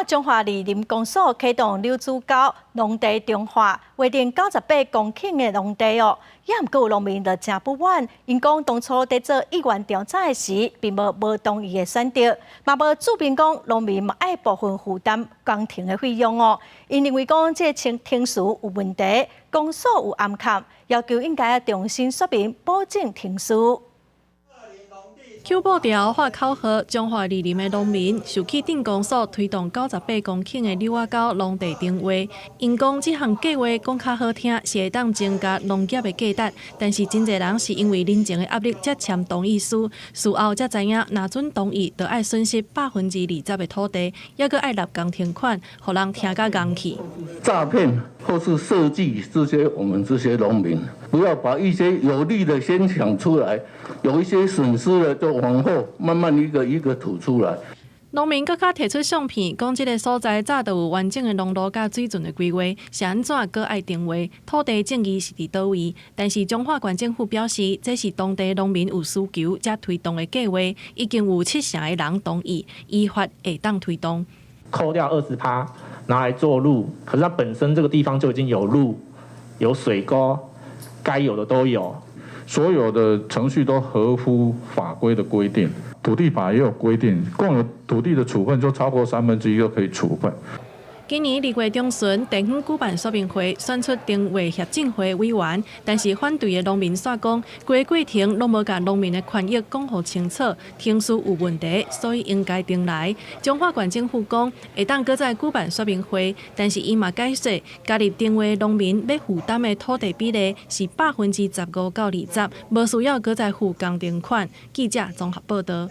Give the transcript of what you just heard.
中华林林公所启动柳子沟农地重划，划定98公顷的农地哦。也毋过有农民就真不满，因讲当初在做议员调查时，并无同意的选择，嘛无注明讲农民嘛爱部分负担工程的费用哦。因认为讲这程序有问题，公所有暗坎，要求应该重新说明，保证程序。Q 报调发考核，中华二林的农民受起镇公所推动98公顷的柳仔沟农地定划。因讲这项计划讲较好听，是会当增加农业的价值，但是真侪人是因为人情的压力才签同意书，事后才知影，拿准同意，就要损失20%的土地，还阁爱纳工程款，互人听甲硬气。诈骗或是设计我们这些农民，不要把一些有利的先抢出来，有一些损失的就往后慢慢一个一个吐出来。农民搁较提出相片，讲这个所在早就有完整的农路甲水准的规划，是安怎搁爱定位土地正义是伫倒位？但是中华县政府表示，这是当地农民有需求才推动的计划，已经有70%的人同意，依法会当推动。扣掉20%拿来做路，可是它本身这个地方就已经有路、有水沟，该有的都有。所有的程序都合乎法规的规定，土地法也有规定，共有土地的处分就超过1/3就可以处分。今年2月中旬，地方举办说明会，选出定位协进会委员，但是反对的农民煞讲，规过程拢无甲农民的权益讲好清楚，程序有问题，所以应该重来。中华县政府讲，会当搁再举办说明会，但是伊嘛解释，加入定位农民要负担的土地比例是15%到20%，无需要搁再付工程款。记者综合报道。